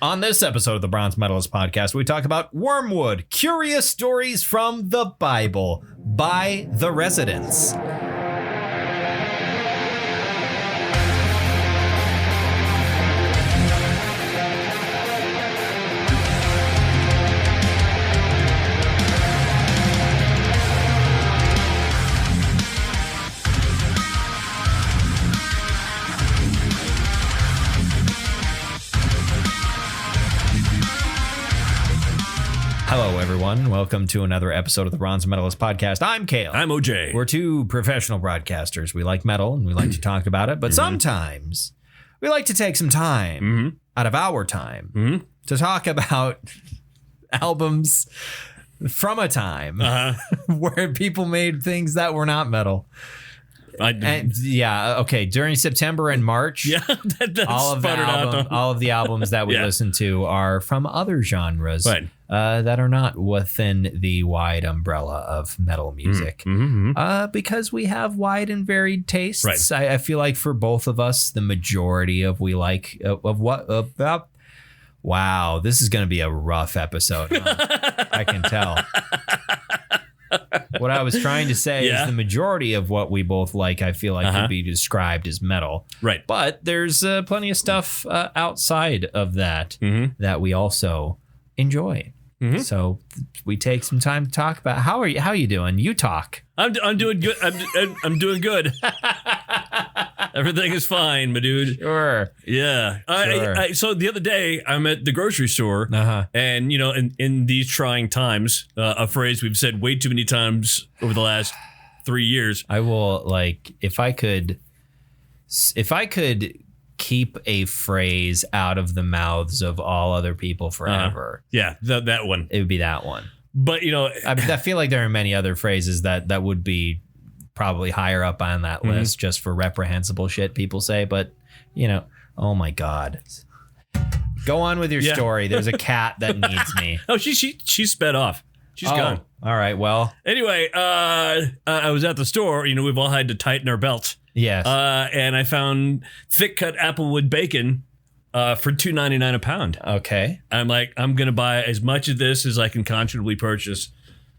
On this episode of the Bronze Metalist podcast, we talk about Wormwood, curious stories from the Bible by the Residents. Hello, everyone. Welcome to another episode of the Bronze Metalist podcast. I'm Kale. I'm OJ. We're two professional broadcasters. We like metal and we like to talk about it, but sometimes we like to take some time out of our time to talk about albums from a time where people made things that were not metal. During September and March, all of the albums that we listen to are from other genres that are not within the wide umbrella of metal music. Because we have wide and varied tastes. Right. I feel like for both of us, the majority of we like wow, this is going to be a rough episode. Huh? I can tell. What I was trying to say is the majority of what we both like, I feel like could be described as metal. Right. But there's plenty of stuff outside of that that we also enjoy. So we take some time to talk about how are you doing? You talk. I'm doing good. I'm doing good. Everything is fine, my dude. Sure. Yeah. Sure. So the other day I'm at the grocery store, and you know, in these trying times, a phrase we've said way too many times over the last 3 years. I will if I could keep a phrase out of the mouths of all other people forever. That one. It would be that one. But you know, I feel like there are many other phrases that would be probably higher up on that list just for reprehensible shit people say. But you know, oh my God. Go on with your story. There's a cat that needs me. Oh, she sped off. She's gone. All right. Well, anyway, I was at the store. You know, we've all had to tighten our belts. Yes. And I found thick cut applewood bacon for $2.99 a pound. Okay. I'm like, I'm going to buy as much of this as I can conscionably purchase.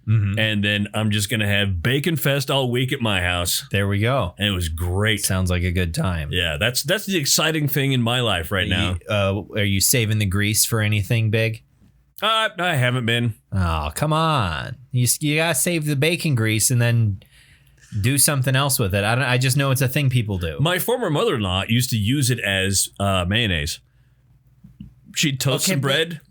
And then I'm just going to have Bacon Fest all week at my house. There we go. And it was great. Sounds like a good time. Yeah, that's the exciting thing in my life right now. Are you saving the grease for anything big? I haven't been. Oh, come on. You got to save the bacon grease and then do something else with it. I just know it's a thing people do. My former mother-in-law used to use it as mayonnaise. She'd toast some bread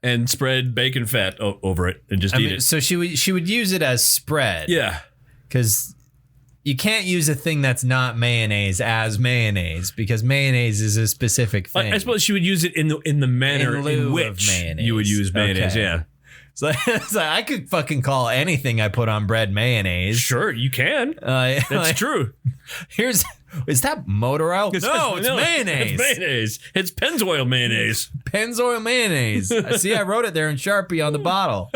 and spread bacon fat over it and just eat it. So she would use it as spread. Yeah. Because you can't use a thing that's not mayonnaise as mayonnaise because mayonnaise is a specific thing. I suppose she would use it in the manner in which you would use mayonnaise. Okay. Yeah. So I could fucking call anything I put on bread mayonnaise. Sure, you can. That's true. Is that motor oil? No, it's mayonnaise. It's mayonnaise. It's Pennzoil mayonnaise. Pennzoil mayonnaise. See, I wrote it there in Sharpie on the bottle.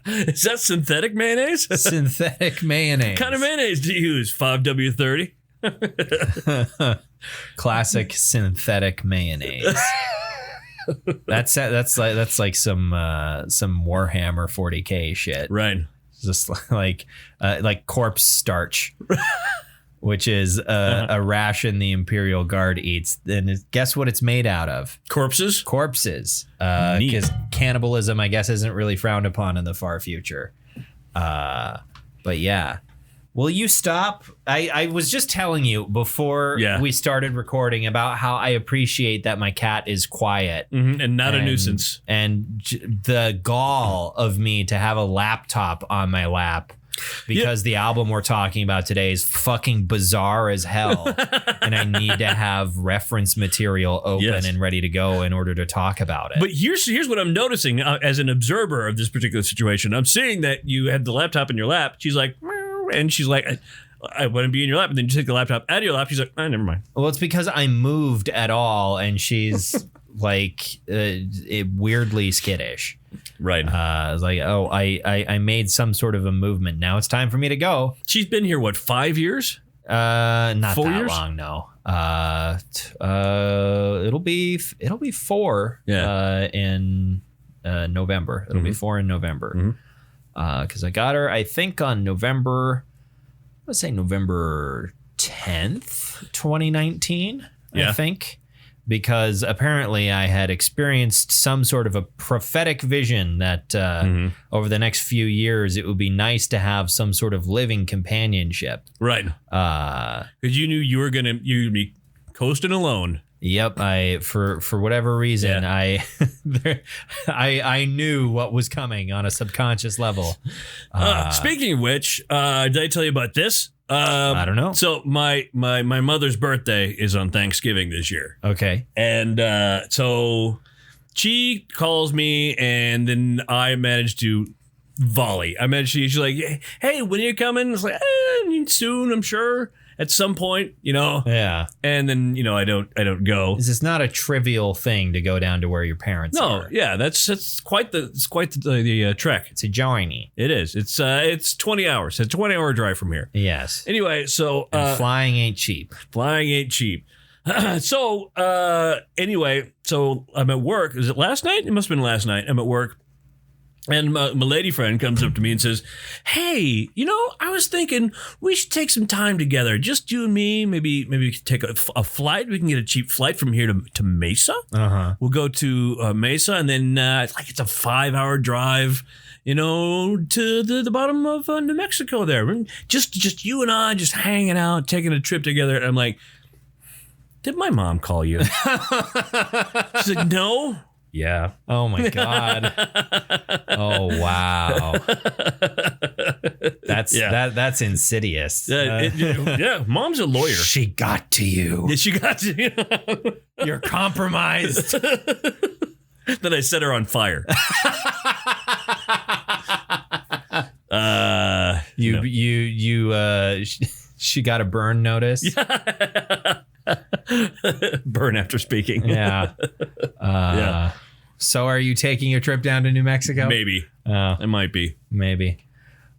Is that synthetic mayonnaise? Synthetic mayonnaise. What kind of mayonnaise do you use? 5W30? Classic synthetic mayonnaise. That's like some Warhammer 40K shit. Right. Just like corpse starch, which is a ration the Imperial Guard eats. And guess what it's made out of? Corpses. Because cannibalism, I guess, isn't really frowned upon in the far future. But yeah. Will you stop? I was just telling you before we started recording about how I appreciate that my cat is quiet. And not a nuisance. And the gall of me to have a laptop on my lap because the album we're talking about today is fucking bizarre as hell. And I need to have reference material open and ready to go in order to talk about it. But here's what I'm noticing as an observer of this particular situation. I'm seeing that you had the laptop in your lap. She's like... And she's like, I want to be in your lap. And then you take the laptop out of your lap. She's like, never mind. Well, it's because I moved at all. And she's like weirdly skittish. Right. I was like, oh, I made some sort of a movement. Now it's time for me to go. She's been here, what, 5 years? Not 4 that years? long, no. It'll be 4 in November. It'll be 4 in November. Because I got her, I think, on November 10th, 2019, I think. Because apparently I had experienced some sort of a prophetic vision that over the next few years, it would be nice to have some sort of living companionship. Right. Because you knew you'd be coasting alone. Yep. For whatever reason, I knew what was coming on a subconscious level. Speaking of which, did I tell you about this? I don't know. So my mother's birthday is on Thanksgiving this year. Okay. And so she calls me, and then I managed to volley. She's like, hey, when are you coming? It's like, soon, I'm sure. At some point, Yeah. And then, I don't go. This is not a trivial thing to go down to where your parents are. No, yeah, that's quite the trek. It's a journey. It is. It's 20 hours. It's a 20-hour drive from here. Yes. Anyway, so flying ain't cheap. Flying ain't cheap. So anyway, so I'm at work. Is it last night? It must have been last night. I'm at work. And my lady friend comes up to me and says, hey, I was thinking we should take some time together. Just you and me. Maybe we could take a flight. We can get a cheap flight from here to Mesa. We'll go to Mesa, and then it's a 5-hour drive, to the bottom of New Mexico there. Just you and I just hanging out, taking a trip together. And I'm like, did my mom call you? She's like, no. Yeah. Oh my God. Oh wow. That's insidious. Mom's a lawyer. She got to you. Yeah, she got to you. You're compromised. Then I set her on fire. She got a burn notice. Burn after speaking. Yeah. So are you taking a trip down to New Mexico? Maybe. It might be. Maybe.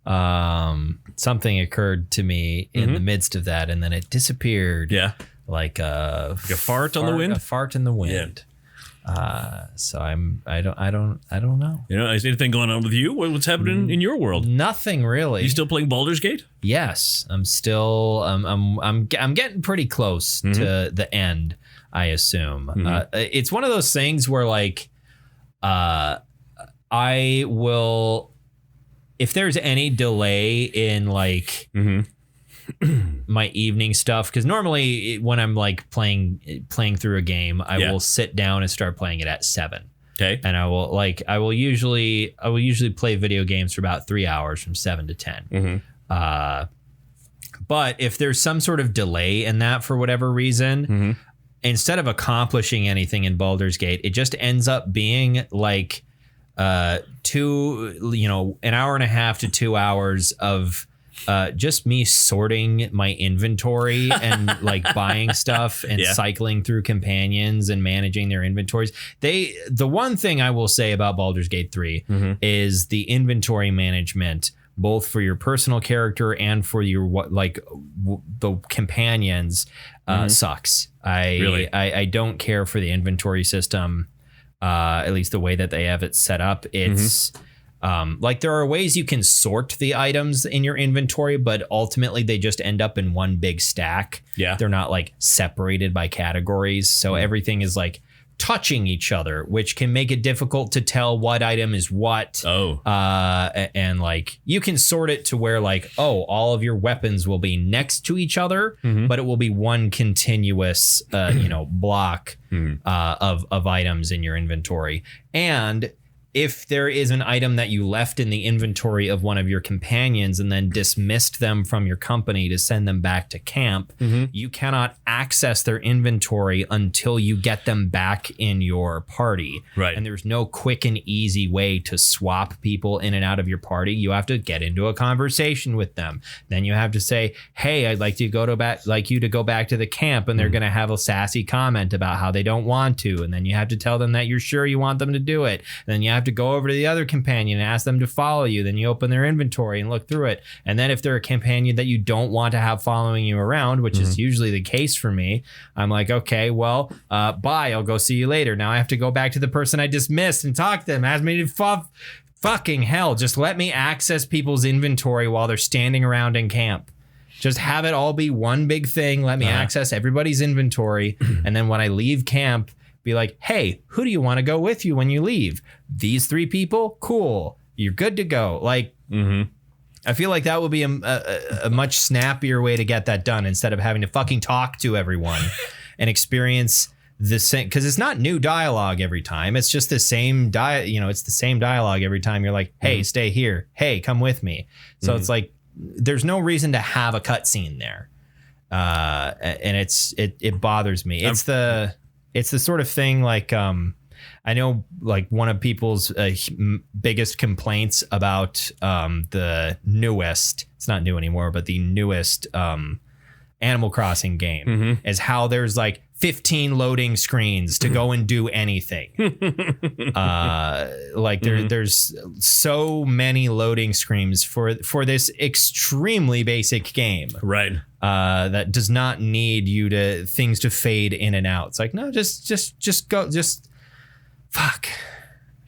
Something occurred to me in the midst of that, and then it disappeared. Yeah. Like a fart on the wind? A fart in the wind. So I don't know. Is anything going on with you? What's happening in your world? Nothing really. You still playing Baldur's Gate? Yes, I'm still. I'm getting pretty close to the end, I assume. It's one of those things where I will, if there's any delay in my evening stuff, because normally when I'm playing through a game, I will sit down and start playing it at 7. Okay. And I will usually play video games for about 3 hours from 7 to 10. But if there's some sort of delay in that for whatever reason, instead of accomplishing anything in Baldur's Gate, it just ends up being an hour and a half to 2 hours of just me sorting my inventory and buying stuff and cycling through companions and managing their inventories. The one thing I will say about Baldur's Gate 3 is the inventory management, both for your personal character and for your the companions, sucks. I don't care for the inventory system, at least the way that they have it set up. It's there are ways you can sort the items in your inventory, but ultimately they just end up in one big stack. Yeah. They're not separated by categories. So everything is touching each other, which can make it difficult to tell what item is what. And you can sort it to where all of your weapons will be next to each other, but it will be one continuous block of items in your inventory. And if there is an item that you left in the inventory of one of your companions and then dismissed them from your company to send them back to camp, you cannot access their inventory until you get them back in your party. Right. And there's no quick and easy way to swap people in and out of your party. You have to get into a conversation with them. Then you have to say, hey, I'd like you to go back to the camp, and they're going to have a sassy comment about how they don't want to. And then you have to tell them that you're sure you want them to do it. And then you have to go over to the other companion and ask them to follow you. Then you open their inventory and look through it. And then if they're a companion that you don't want to have following you around, which is usually the case for me, I'm like, okay, well, bye. I'll go see you later. Now I have to go back to the person I dismissed and talk to them. Ask me to fucking hell. Just let me access people's inventory while they're standing around in camp. Just have it all be one big thing. Let me access everybody's inventory. And then when I leave camp, be like, hey, who do you want to go with you when you leave? These 3 people? Cool. You're good to go. Like, I feel like that would be a much snappier way to get that done instead of having to fucking talk to everyone and experience the same. Because it's not new dialogue every time. It's just the same it's the same dialogue every time. You're like, hey, stay here. Hey, come with me. So it's like, there's no reason to have a cutscene there. And it bothers me. It's the sort of thing like, I know like one of people's biggest complaints about the newest, it's not new anymore, but the newest Animal Crossing game is how there's like 15 loading screens to go and do anything. Like there's so many loading screens for this extremely basic game. Right. That does not need you to things to fade in and out. It's like, no, just go, fuck.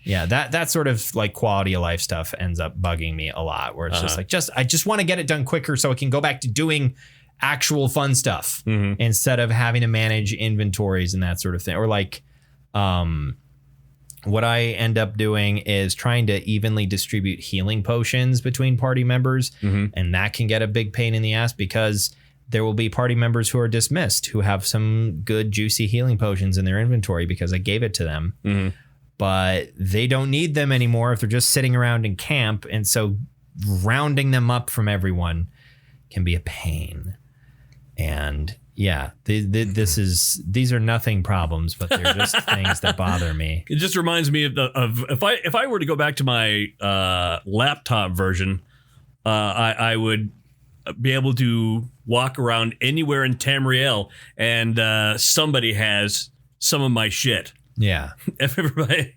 Yeah, that sort of like quality of life stuff ends up bugging me a lot, where it's just like, I just want to get it done quicker so I can go back to doing actual fun stuff instead of having to manage inventories and that sort of thing. Or like, what I end up doing is trying to evenly distribute healing potions between party members. And that can get a big pain in the ass because there will be party members who are dismissed who have some good juicy healing potions in their inventory because I gave it to them, but they don't need them anymore if they're just sitting around in camp. And so rounding them up from everyone can be a pain. And yeah, these are nothing problems, but they're just things that bother me. It just reminds me of if I were to go back to my laptop version, I would be able to walk around anywhere in Tamriel and somebody has some of my shit. Yeah. Everybody,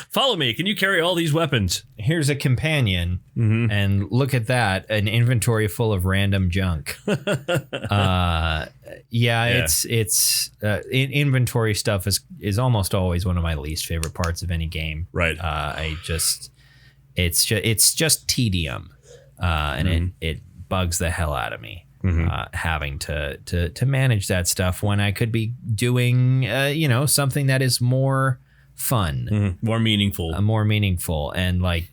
follow me. Can you carry all these weapons? Here's a companion, and look at that, an inventory full of random junk. It's inventory stuff is almost always one of my least favorite parts of any game. Right. It's just tedium, and it bugs the hell out of me. Having to manage that stuff when I could be doing something that is more fun, more meaningful, and like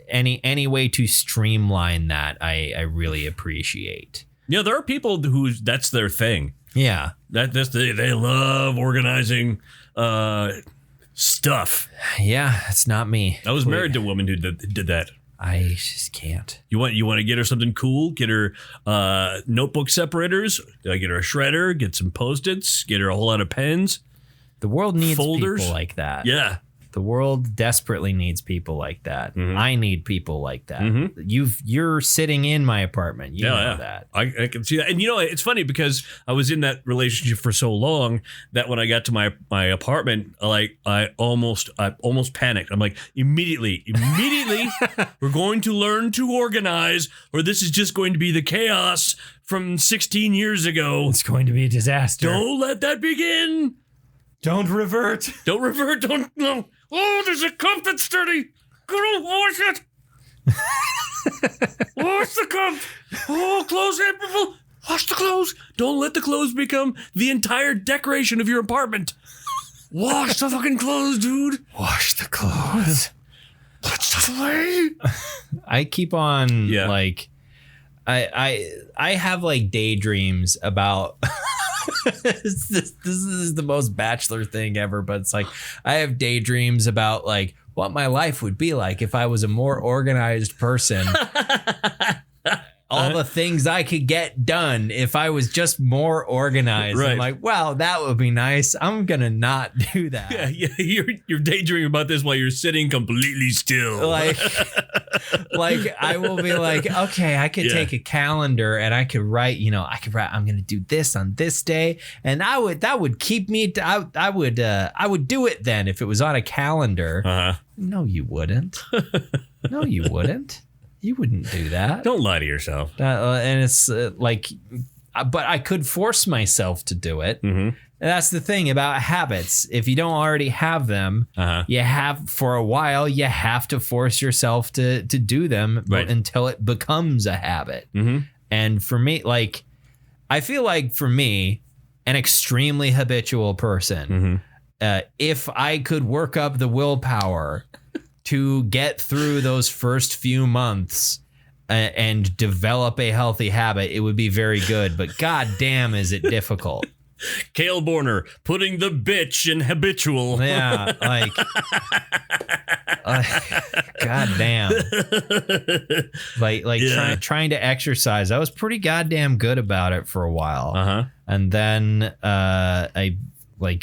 any way to streamline that I really appreciate. Yeah, there are people who that's their thing. Yeah, they love organizing stuff. Yeah, it's not me. I was married to a woman who did that. I just can't. You want to get her something cool? Get her notebook separators. Get her a shredder. Get some Post-its. Get her a whole lot of pens. The world needs folders. People like that. Yeah. The world desperately needs people like that. I need people like that. You're sitting in my apartment. You know that. I can see that. And it's funny because I was in that relationship for so long that when I got to my apartment, like I almost panicked. I'm like, immediately, we're going to learn to organize, or this is just going to be the chaos from 16 years ago. It's going to be a disaster. Don't let that begin. Don't revert. Don't. No. Oh, there's a cup that's dirty. Go wash it. Wash the cup. Oh, clothes, April. Wash the clothes. Don't let the clothes become the entire decoration of your apartment. Wash the fucking clothes, dude. Wash the clothes. Put stuff away. I keep on like, I have like daydreams about. This is the most bachelor thing ever, but it's like I have daydreams about like what my life would be like if I was a more organized person. all the things I could get done if I was just more organized. Right. I'm like, wow, that would be nice. I'm gonna not do that. Yeah, you're daydreaming about this while you're sitting completely still. Like I will be like, okay, I could take a calendar and I could write, I'm gonna do this on this day, and that would keep me. I would do it then if it was on a calendar. No, you wouldn't. No, you wouldn't. You wouldn't do that. Don't lie to yourself. And it's but I could force myself to do it. And that's the thing about habits. If you don't already have them, you have for a while. You have to force yourself to do them until it becomes a habit. And for me, I feel like for me, an extremely habitual person, if I could work up the willpower to get through those first few months and develop a healthy habit, it would be very good. But goddamn, is it difficult. Cale Borner putting the bitch in habitual. Yeah, goddamn. Trying to exercise. I was pretty goddamn good about it for a while. And then I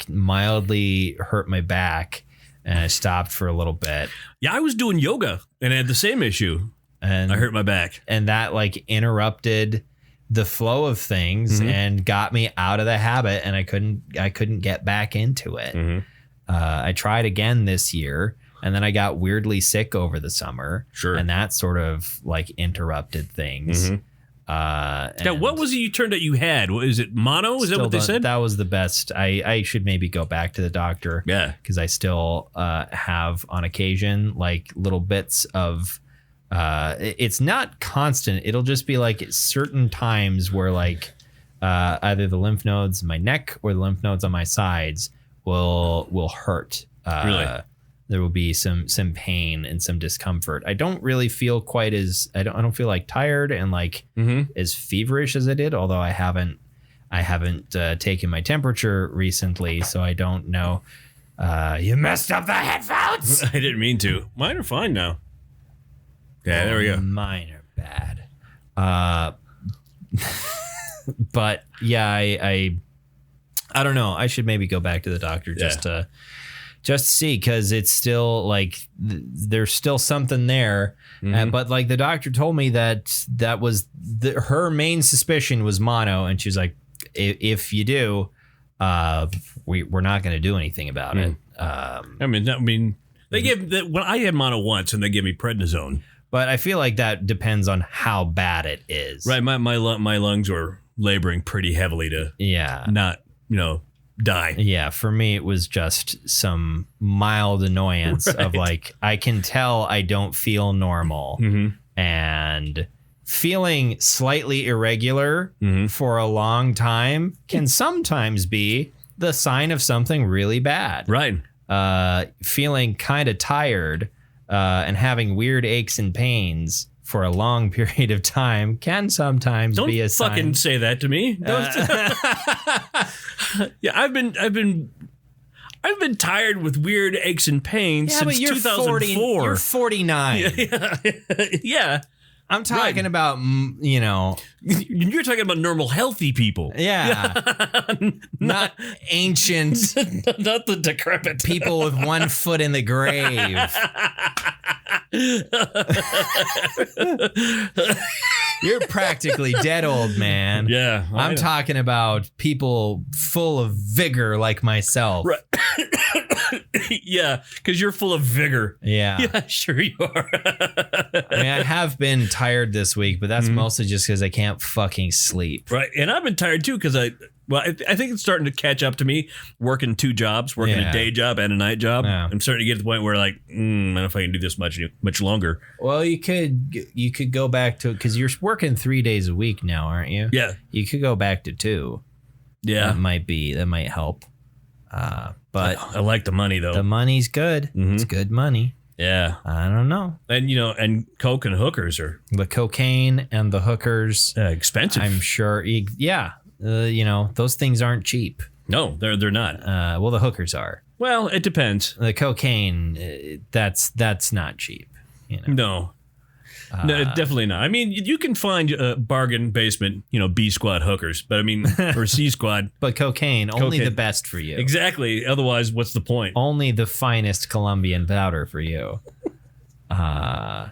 mildly hurt my back. And I stopped for a little bit. Yeah, I was doing yoga and I had the same issue. And I hurt my back. And that interrupted the flow of things and got me out of the habit, and I couldn't get back into it. I tried again this year, and then I got weirdly sick over the summer. Sure. And that sort of interrupted things. Now, what was it you turned out you had? Is it mono? Is that what they said? That was the best. I should maybe go back to the doctor. Yeah. Because I still have on occasion little bits of, it's not constant. It'll just be at certain times where either the lymph nodes in my neck or the lymph nodes on my sides will hurt. Really? There will be some pain and some discomfort. I don't really feel quite as I don't feel tired and as feverish as I did, although I haven't taken my temperature recently, so I don't know. You messed up the headphones. I didn't mean to. Mine are fine now. Yeah, there we go. Mine are bad. But yeah, I don't know. I should maybe go back to the doctor just to see, because it's still there's still something there. But the doctor told me that was her main suspicion was mono, and she was like, if you do, we're not going to do anything about it. I mean, they give when I had mono once, and they gave me prednisone. But I feel like that depends on how bad it is. Right, my lungs were laboring pretty heavily to not die. Yeah, for me it was just some mild annoyance of I can tell I don't feel normal, and feeling slightly irregular for a long time can sometimes be the sign of something really bad. Right. Feeling kind of tired and having weird aches and pains for a long period of time can sometimes be a sign. Don't fucking say that to me. Yeah, I've been tired with weird aches and pains since 2004. You're 49. Yeah. I'm talking about, You're talking about normal, healthy people. Yeah. Not ancient. Not the decrepit. People with one foot in the grave. You're practically dead, old man. Yeah. I'm talking about people full of vigor like myself. Right. Yeah, because you're full of vigor. Yeah. Yeah, sure you are. I have been tired this week, but that's mostly just because I can't fucking sleep. Right. And I've been tired too because I think it's starting to catch up to me working two jobs, working a day job and a night job. Yeah. I'm starting to get to the point where I don't know if I can do this much longer. Well, you could go back to, because you're working 3 days a week now, aren't you? Yeah. You could go back to 2. Yeah. That might help. But I like the money though. The money's good. It's good money. Yeah. I don't know. And and coke and hookers are the cocaine and the hookers expensive. I'm sure. Yeah. Those things aren't cheap. No, they're not. Well, the hookers are. Well, it depends. The cocaine, that's not cheap. No. No, definitely not. I mean, you can find a bargain basement, B squad hookers, but I mean, or C squad. But cocaine, only the best for you. Exactly. Otherwise, what's the point? Only the finest Colombian powder for you.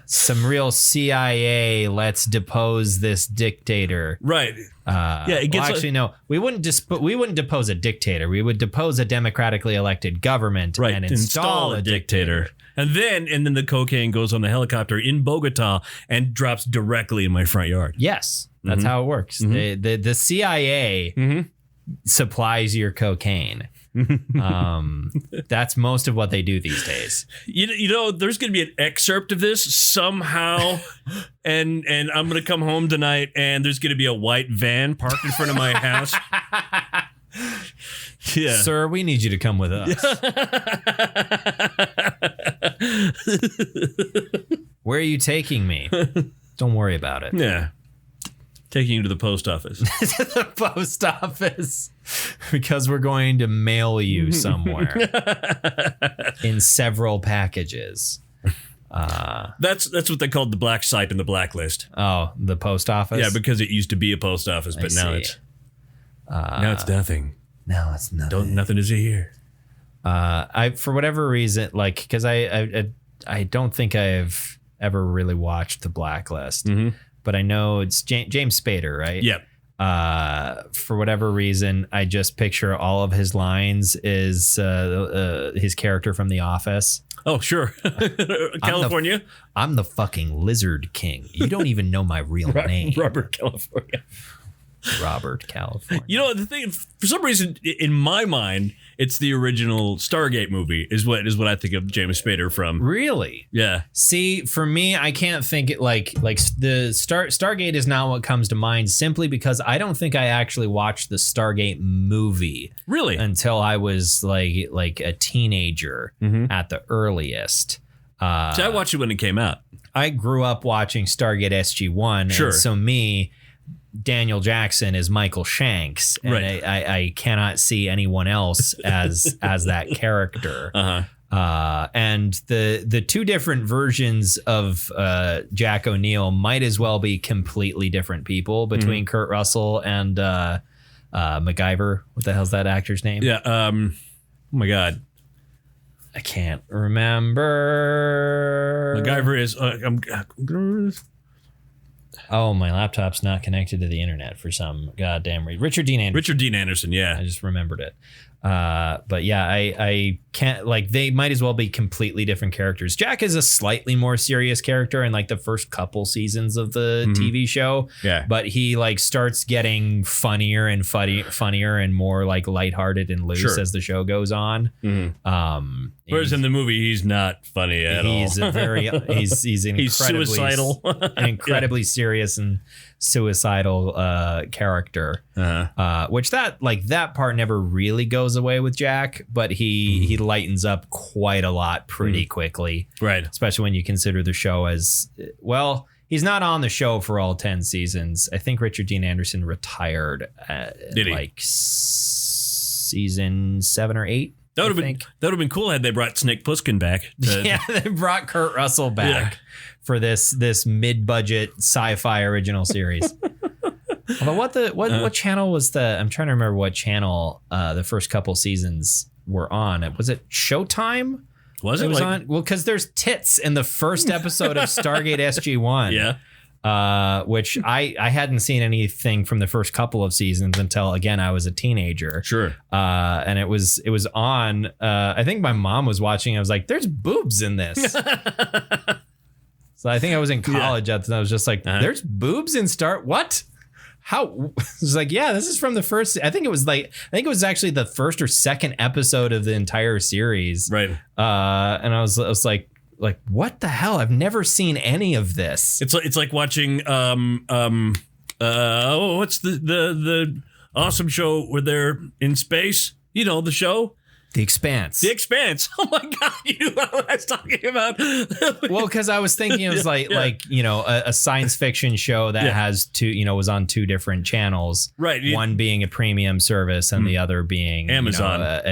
Some real CIA, let's depose this dictator. Right. It gets no. We wouldn't depose a dictator. We would depose a democratically elected government and install a dictator. And then the cocaine goes on the helicopter in Bogota and drops directly in my front yard. Yes, that's how it works. The CIA supplies your cocaine. That's most of what they do these days. There's going to be an excerpt of this somehow, and I'm going to come home tonight, and there's going to be a white van parked in front of my house. Yeah. Sir, we need you to come with us. Where are you taking me? Don't worry about it. Yeah. Taking you to the post office. To the post office. Because we're going to mail you somewhere. In several packages. That's what they called the black site and the blacklist. Oh, the post office? Yeah, because it used to be a post office, but now it's nothing. No, it's nothing. Nothing is here. I for whatever reason, because I don't think I've ever really watched the Blacklist, but I know it's James Spader, right? Yep. For whatever reason, I just picture all of his lines is his character from The Office. Oh, sure. California. I'm the fucking Lizard King. You don't even know my real name. Robert California. Robert California. The thing, for some reason, in my mind, it's the original Stargate movie is what I think of James Spader from. Really? Yeah. See, for me, I can't think it like the Stargate is not what comes to mind simply because I don't think I actually watched the Stargate movie. Really? Until I was like a teenager at the earliest. See, I watched it when it came out. I grew up watching Stargate SG-1. Sure. And so Daniel Jackson is Michael Shanks, and right. I cannot see anyone else as that character. And the two different versions of Jack O'Neill might as well be completely different people between Kurt Russell and MacGyver. What the hell's that actor's name? Yeah. Oh my God. I can't remember. MacGyver is. I'm gonna remember this. Oh, my laptop's not connected to the internet for some goddamn reason. Richard Dean Anderson. Yeah. I just remembered it. But yeah, I can't, they might as well be completely different characters. Jack is a slightly more serious character in the first couple seasons of the TV show. Yeah. But he starts getting funnier and more lighthearted and loose as the show goes on. Whereas in the movie, he's not funny at all. He's he's suicidal, an incredibly serious and suicidal character. Which that part never really goes away with Jack, but he lightens up quite a lot pretty quickly. Right. Especially when you consider the show as, well, he's not on the show for all 10 seasons. I think Richard Dean Anderson retired season 7 or 8. That would have been cool had they brought Snake Plissken back. Yeah, they brought Kurt Russell back for this mid-budget sci-fi original series. Although what channel was I'm trying to remember what channel the first couple seasons were on. Was it Showtime? Was it? On? Well, because there's tits in the first episode of Stargate SG-1. Yeah. Which I hadn't seen anything from the first couple of seasons until, again, I was a teenager. Sure. And it was on. I think my mom was watching. I was like, "There's boobs in this." So I think I was in college at the time. I was just like, "There's boobs in what? How?" It was like, "Yeah, this is from the first." I think it was actually the first or second episode of the entire series. Right. And I was like, what the hell? I've never seen any of this. It's like watching what's the awesome show where they're in space? The show? The Expanse. The Expanse. Oh my God, you knew what I was talking about. Well, because I was thinking it was a science fiction show that has two, was on two different channels. Right. One being a premium service and the other being Amazon.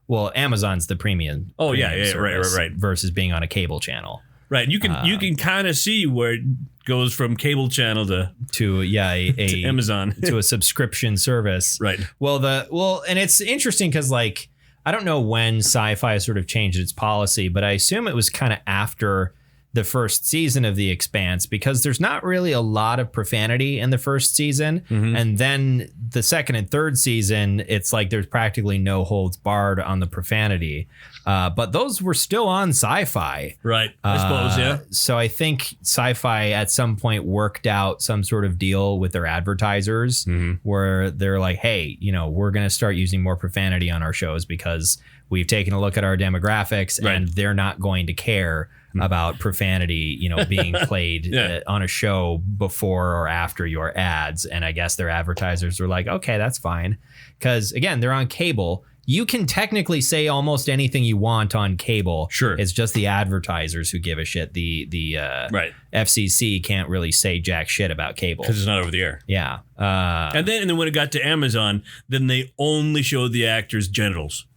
Well, Amazon's the premium. Oh, yeah, right. Versus being on a cable channel. Right. You can kind of see where it goes from cable channel to to Amazon to a subscription service. Right. And it's interesting because like I don't know when Sci-Fi sort of changed its policy, but I assume it was kind of after the first season of The Expanse, because there's not really a lot of profanity in the first season. And then the second and third season, it's like there's practically no holds barred on the profanity. But those were still on Sci-Fi. Right. I suppose, yeah. So I think Sci-Fi at some point worked out some sort of deal with their advertisers where they're like, hey, we're going to start using more profanity on our shows because we've taken a look at our demographics and they're not going to care about profanity, being played on a show before or after your ads. And I guess their advertisers are like, okay, that's fine. Because again, they're on cable. You can technically say almost anything you want on cable. Sure. It's just the advertisers who give a shit. The FCC can't really say jack shit about cable. Because it's not over the air. Yeah. And then when it got to Amazon, then they only showed the actors' genitals.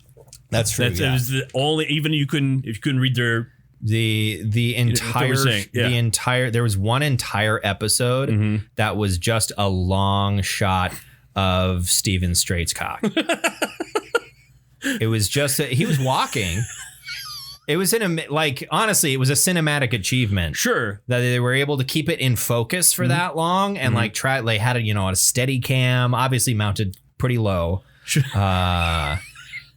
That's true. It was the only, even if you couldn't read their... The entire there was one entire episode that was just a long shot of Stephen Straight's cock. It was just he was walking. It was honestly, it was a cinematic achievement. Sure, that they were able to keep it in focus for that long and they had a steady cam, obviously mounted pretty low.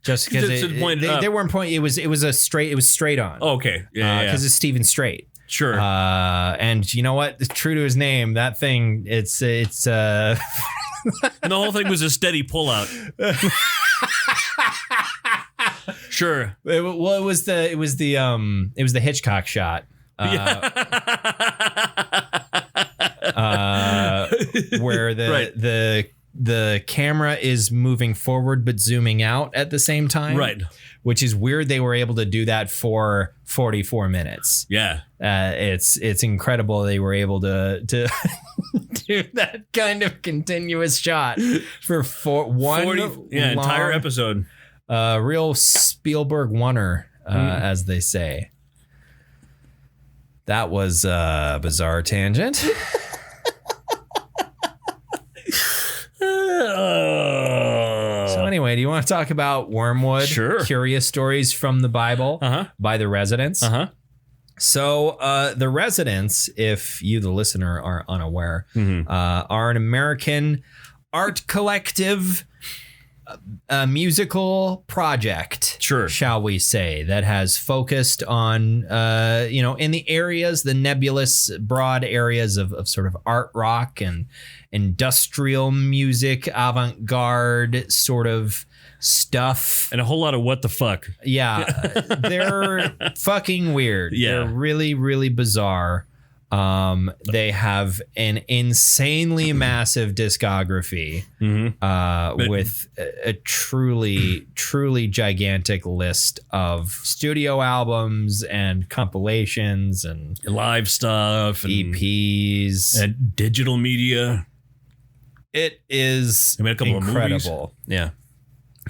Just because they weren't pointing. It was straight on. Oh, okay, because it's Stephen Strait. Sure. And you know what? True to his name, that thing. It's. And the whole thing was a steady pullout. Sure. It was the Hitchcock shot. Where the camera is moving forward but zooming out at the same time. Right. Which is weird they were able to do that for 44 minutes. Yeah. It's incredible they were able to do that kind of continuous shot for 40 entire episode. Real Spielberg oneer, as they say. That was a bizarre tangent. So anyway, do you want to talk about Wormwood? Sure. Curious stories from the Bible by the Residents. So the Residents, if you, the listener, are unaware, are an American art collective, a musical project, shall we say, that has focused on, in the areas, the nebulous, broad areas of sort of art rock and industrial music, avant-garde sort of stuff. And a whole lot of what the fuck. Yeah, they're fucking weird. Yeah. They're really, really bizarre. They have an insanely massive discography with a truly, truly gigantic list of studio albums and compilations and live stuff, and EPs and digital media. It is a couple incredible. Of movies.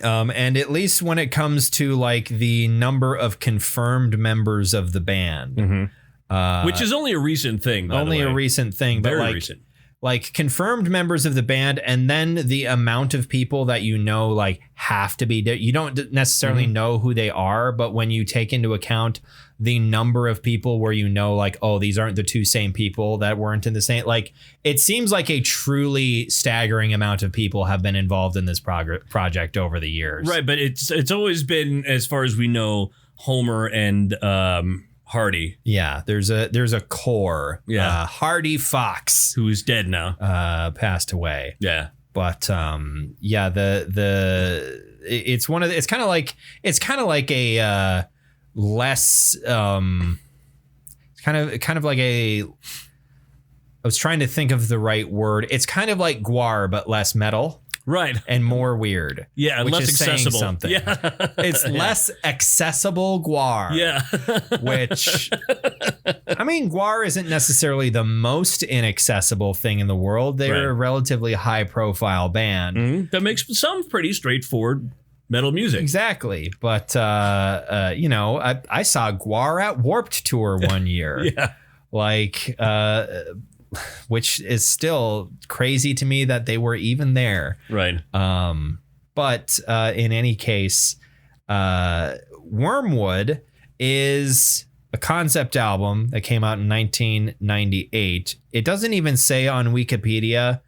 Yeah. And at least when it comes to like the number of confirmed members of the band. Which is only a recent thing. Only a recent thing, very but recent. Like confirmed members of the band, and then the amount of people that like have to be. You don't necessarily know who they are, but when you take into account the number of people where like, oh, these aren't the two same people that weren't in the same. Like, it seems like a truly staggering amount of people have been involved in this project over the years. Right, but it's always been, as far as we know, Homer and Hardy. Yeah, there's a core. Yeah, Hardy Fox, who is dead now, passed away. Yeah, but it's one of the, it's kind of like a less it's kind of like a. I was trying to think of the right word. It's kind of like Gwar, but less metal. Right. And more weird. Yeah, which less is accessible. Saying something. Yeah. It's less accessible Gwar. Yeah. Which, I mean, Gwar isn't necessarily the most inaccessible thing in the world. They're a relatively high profile band. That makes some pretty straightforward metal music. Exactly. But, I saw Gwar at Warped Tour one year. Yeah. Like, which is still crazy to me that they were even there. Right. But in any case, Wormwood is a concept album that came out in 1998. It doesn't even say on Wikipedia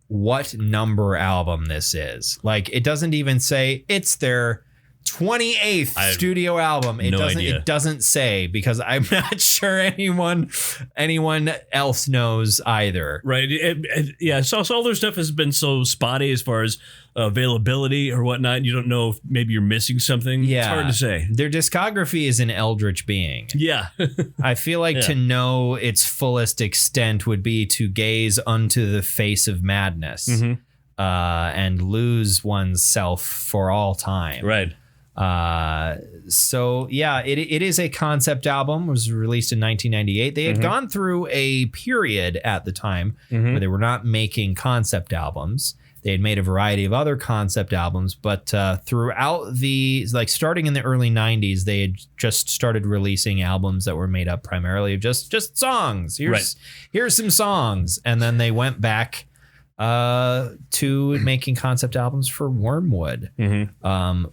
what number album this is. Like, it doesn't even say it's their 28th studio album. It doesn't say, because I'm not sure anyone else knows either. Right. So all their stuff has been so spotty as far as availability or whatnot. You don't know if maybe you're missing something. Yeah. It's hard to say. Their discography is an eldritch being. Yeah. I feel like to know its fullest extent would be to gaze unto the face of madness and lose oneself for all time. Right. So yeah, it is a concept album. It was released in 1998. They had gone through a period at the time where they were not making concept albums. They had made a variety of other concept albums, but throughout starting in the early 90s, they had just started releasing albums that were made up primarily of just songs. Here's some songs. And then they went back to making concept albums for Wormwood,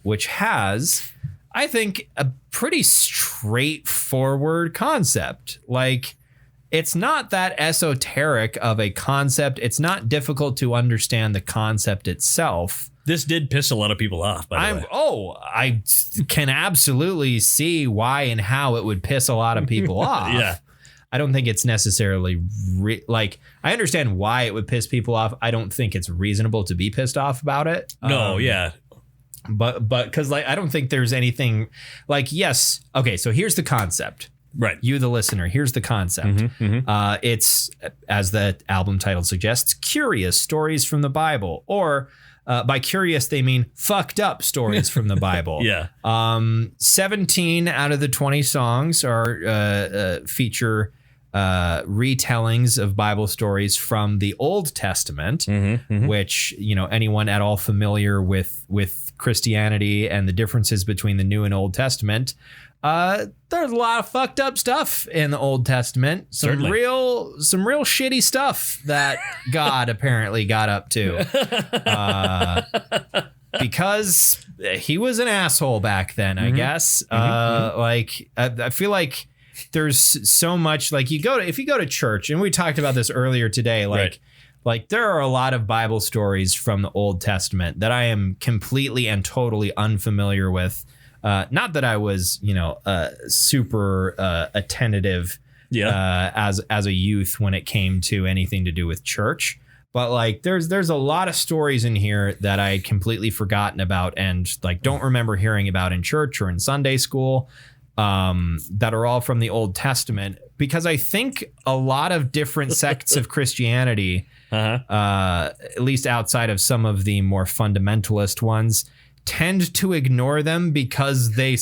which has, I think, a pretty straightforward concept. Like, it's not that esoteric of a concept. It's not difficult to understand the concept itself. This did piss a lot of people off, by the way. I can absolutely see why and how it would piss a lot of people off. Yeah. I don't think it's necessarily I understand why it would piss people off. I don't think it's reasonable to be pissed off about it. No, yeah. But because I don't think there's anything yes. Okay, so here's the concept. Right. You, the listener, here's the concept. It's, as the album title suggests, curious stories from the Bible, or by curious, they mean fucked up stories from the Bible. Yeah. 17 out of the 20 songs are feature retellings of Bible stories from the Old Testament, which, anyone at all familiar with Christianity and the differences between the New and Old Testament, there's a lot of fucked up stuff in the Old Testament. Some real shitty stuff that God apparently got up to. Because he was an asshole back then, I guess. I feel like there's so much, if you go to church, and we talked about this earlier today, like there are a lot of Bible stories from the Old Testament that I am completely and totally unfamiliar with. Not that I was, super attentive as a youth when it came to anything to do with church. But there's a lot of stories in here that I had completely forgotten about and don't remember hearing about in church or in Sunday school, that are all from the Old Testament, because I think a lot of different sects of Christianity, at least outside of some of the more fundamentalist ones, tend to ignore them because they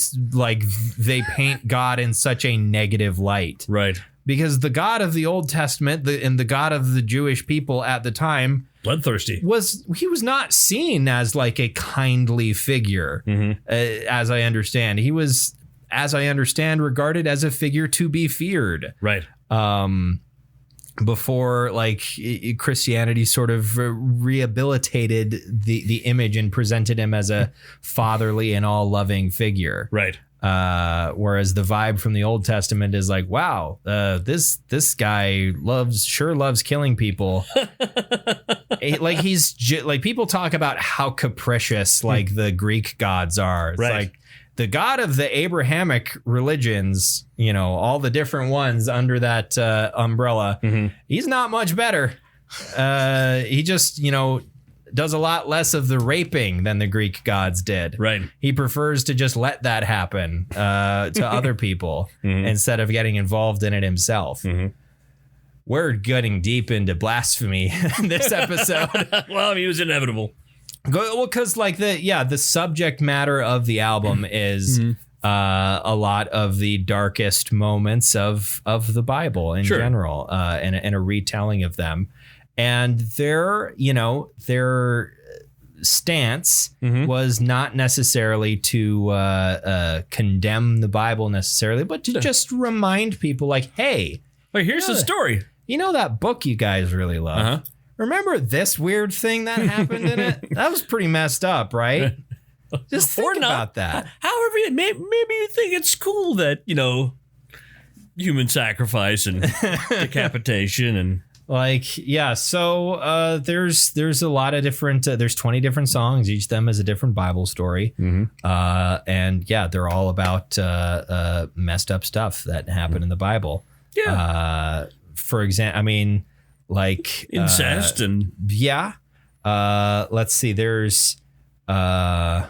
paint God in such a negative light. Right. Because the God of the Old Testament and the God of the Jewish people at the time, bloodthirsty, was not seen as a kindly figure, as I understand. He was, as I understand, regarded as a figure to be feared. Right. Before Christianity sort of rehabilitated the image and presented him as a fatherly and all loving figure. Right. Whereas the vibe from the Old Testament is wow, this guy sure loves killing people. He's people talk about how capricious the Greek gods are. It's the God of the Abrahamic religions, all the different ones under that umbrella, he's not much better. He just, does a lot less of the raping than the Greek gods did. Right. He prefers to just let that happen to other people instead of getting involved in it himself. We're getting deep into blasphemy in this episode. Well, it was inevitable. Well, because the subject matter of the album is a lot of the darkest moments of the Bible in general, and a retelling of them. And they're stance was not necessarily to condemn the Bible necessarily, but to just remind people like, hey, wait, here's the story. You know that book you guys really love? Uh-huh. Remember this weird thing that happened in it? That was pretty messed up, right? Just think about that. However, maybe you think it's cool that, human sacrifice and decapitation and... So there's a lot of different, there's 20 different songs. Each of them is a different Bible story. And they're all about messed up stuff that happened in the Bible. Yeah. For example, incest and... Yeah. Let's see, there's How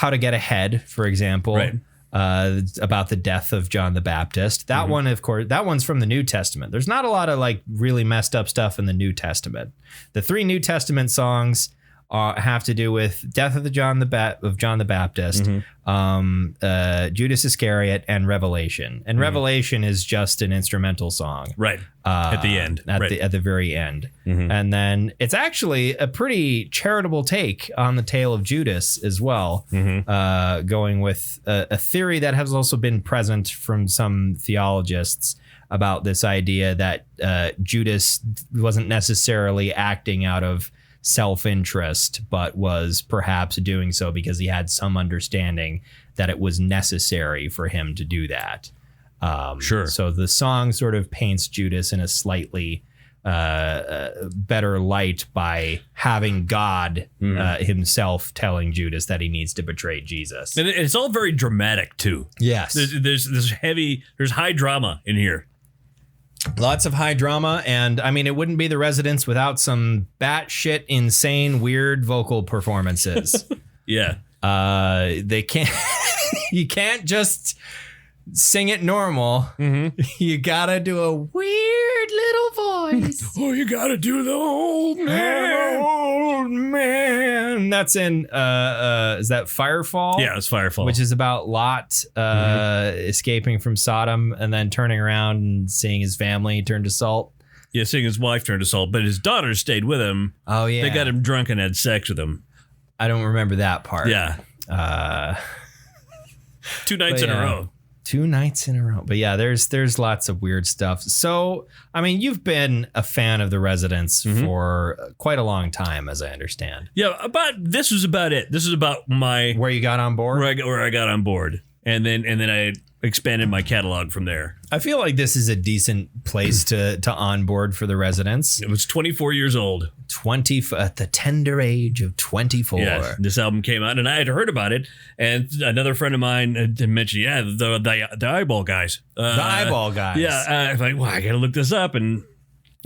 to Get Ahead, for example. Right. About the death of John the Baptist. That one, of course, that one's from the New Testament. There's not a lot of really messed up stuff in the New Testament. The 3 New Testament songs have to do with death of John the Baptist, Judas Iscariot, and Revelation. And Revelation is just an instrumental song, right? At the end, at the very end, and then it's actually a pretty charitable take on the tale of Judas as well, going with a theory that has also been present from some theologists about this idea that Judas wasn't necessarily acting out of self-interest, but was perhaps doing so because he had some understanding that it was necessary for him to do that. Sure. So the song sort of paints Judas in a slightly better light by having God himself telling Judas that he needs to betray Jesus. And it's all very dramatic too. Yes. There's high drama in here. Lots of high drama, and it wouldn't be The Residents without some batshit insane weird vocal performances. Yeah. They can't you can't just sing it normal. You gotta do a weird little voice. Oh, you gotta do the old man. Old man. That's in is that Firefall? Yeah, it's Firefall. Which is about Lot escaping from Sodom and then turning around and seeing his family turn to salt. Yeah, seeing his wife turn to salt, but his daughter stayed with him. Oh yeah. They got him drunk and had sex with him. I don't remember that part. Yeah. 2 nights in a row. 2 nights in a row. But yeah, there's lots of weird stuff. So, you've been a fan of The Residents for quite a long time, as I understand. Yeah, this was about it. This was about where you got on board? Where I got on board. And then I expanded my catalog from there. I feel like this is a decent place to onboard for The Residents. It was 24 years old. At the tender age of 24. Yeah, this album came out, and I had heard about it. And another friend of mine had mentioned, the Eyeball Guys. The Eyeball Guys. Yeah, I was like, well, I got to look this up. And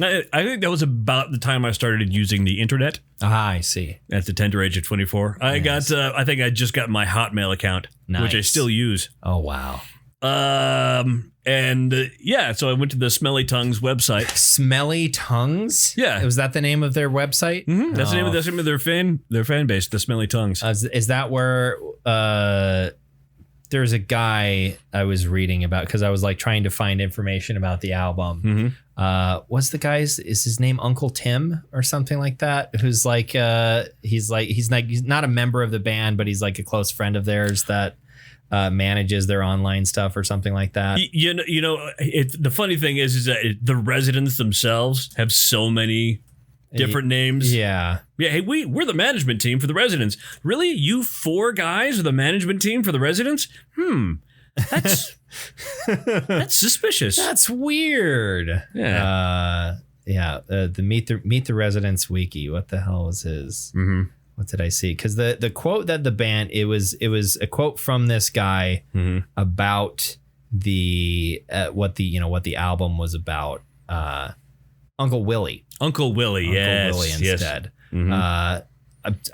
I think that was about the time I started using the internet. Ah, I see. At the tender age of 24. I think I just got my Hotmail account, which I still use. Oh, wow. So I went to the Smelly Tongues website. Smelly Tongues? Yeah. Was that the name of their website? Mm-hmm. That's the name of their fan base, the Smelly Tongues. Is that where there's a guy I was reading about because I was trying to find information about the album. Is his name Uncle Tim or something like that? Who's he's not a member of the band, but he's a close friend of theirs that manages their online stuff or something like that. The funny thing is that the Residents themselves have so many different names. Yeah. Yeah. Hey, we're the management team for the Residents. Really? You 4 guys are the management team for the Residents? That's suspicious. That's weird. Yeah. The Meet the Residents wiki. What the hell was his? What did I see? Because the quote that the band, it was a quote from this guy about what the album was about. Uncle Willie. Uncle Willie instead. Yes.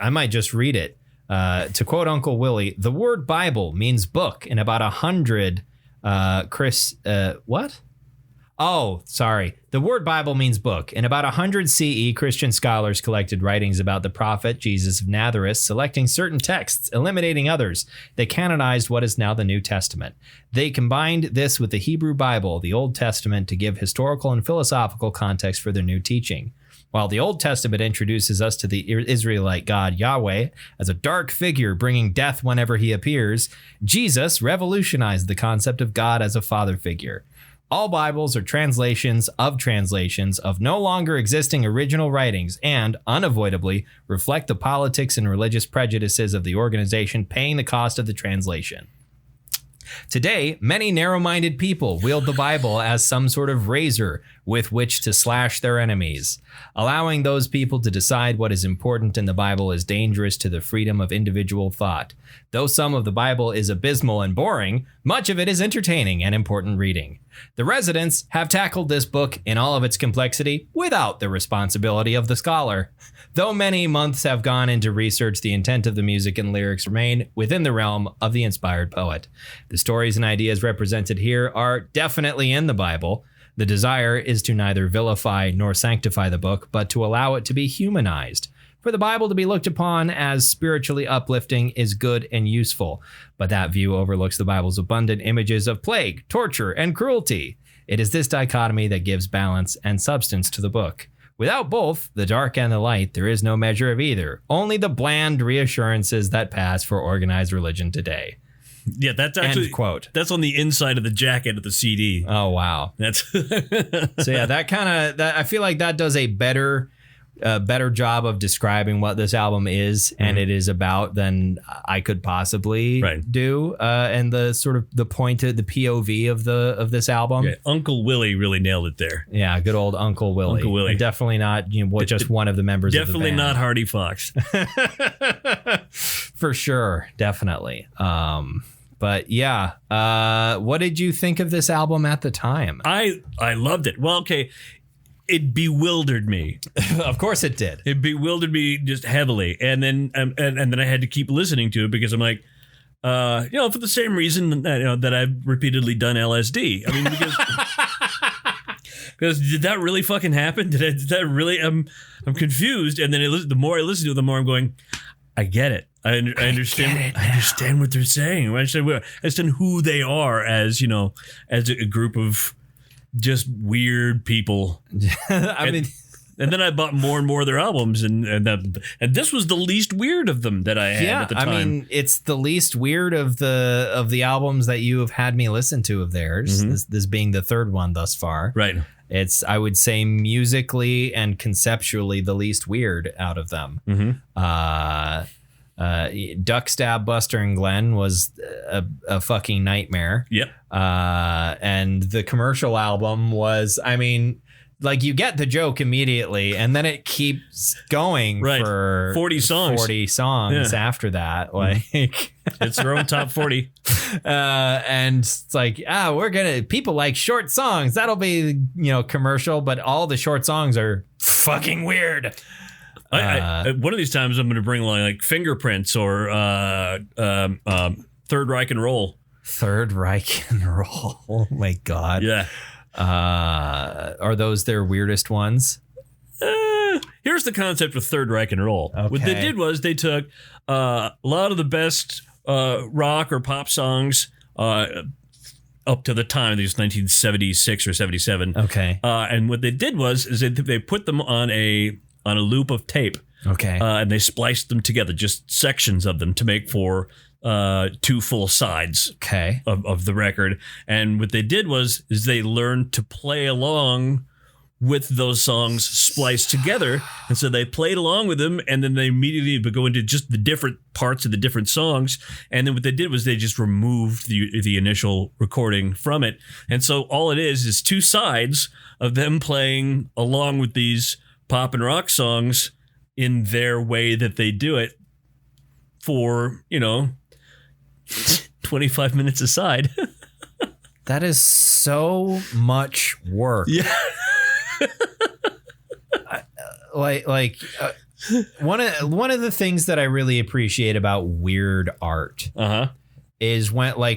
I might just read it. To quote Uncle Willie, the word Bible means book in about 100. What? Oh, sorry. The word Bible means book. In about 100 CE, Christian scholars collected writings about the prophet Jesus of Nazareth, selecting certain texts, eliminating others. They canonized what is now the New Testament. They combined this with the Hebrew Bible, the Old Testament, to give historical and philosophical context for their new teaching. While the Old Testament introduces us to the Israelite God Yahweh as a dark figure bringing death whenever he appears, Jesus revolutionized the concept of God as a father figure. All Bibles are translations of no longer existing original writings and, unavoidably, reflect the politics and religious prejudices of the organization paying the cost of the translation. Today, many narrow-minded people wield the Bible as some sort of razor with which to slash their enemies. Allowing those people to decide what is important in the Bible is dangerous to the freedom of individual thought. Though some of the Bible is abysmal and boring, much of it is entertaining and important reading. The residents have tackled this book in all of its complexity without the responsibility of the scholar. Though many months have gone into research, the intent of the music and lyrics remain within the realm of the inspired poet. The stories and ideas represented here are definitely in the Bible. The desire is to neither vilify nor sanctify the book, but to allow it to be humanized. For the Bible to be looked upon as spiritually uplifting is good and useful, but that view overlooks the Bible's abundant images of plague, torture, and cruelty. It is this dichotomy that gives balance and substance to the book. Without both, the dark and the light, there is no measure of either, only the bland reassurances that pass for organized religion today. Yeah, that's actually, end quote. That's on the inside of the jacket of the CD. Oh, wow. That's so yeah, I feel like that does a better job of describing what this album is and it is about than I could possibly do. And the sort of the POV of this album. Yeah, Uncle Willie really nailed it there. Yeah, good old Uncle Willie. Uncle Willie. And definitely not just one of the members of the band. Definitely not Hardy Fox. For sure, definitely. But yeah, what did you think of this album at the time? I loved it. Well, okay. It bewildered me. Of course it did. It bewildered me just heavily. And then and then I had to keep listening to it because I'm like, for the same reason that I've repeatedly done LSD. I mean, because did that really fucking happen? Did that really? I'm confused. And then the more I listen to it, the more I'm going, I get it. I understand. I understand what they're saying. I understand who they are as as a group of just weird people. I mean, and then I bought more and more of their albums, and this was the least weird of them that I had at the time. I mean, it's the least weird of the albums that you have had me listen to of theirs. Mm-hmm. This being the third one thus far. Right. It's, I would say, musically and conceptually the least weird out of them. Mm-hmm. Duck Stab Buster and Glenn was a fucking nightmare. Yep. And the commercial album was, I mean, like, you get the joke immediately and then it keeps going for 40 songs after that. Like, it's their own top 40. And it's like, people like short songs. That'll be, commercial, but all the short songs are fucking weird. One of these times I'm going to bring along like Fingerprints or Third Reich and Roll. Third Reich and Roll. Oh my God. Yeah. Are those their weirdest ones? Here's the concept of Third Reich and Roll. Okay. What they did was they took a lot of the best rock or pop songs up to the time, these 1976 or 77. Okay. And what they did was they put them on a loop of tape. Okay. And they spliced them together, just sections of them to make for 2 full sides of the record. And what they did was they learned to play along with those songs spliced together. And so they played along with them, and then they immediately would go into just the different parts of the different songs. And then what they did was they just removed the initial recording from it. And so all it is 2 sides of them playing along with these pop and rock songs in their way that they do it for, 25 minutes aside. That is so much work. Yeah. One of the things that I really appreciate about weird art is when I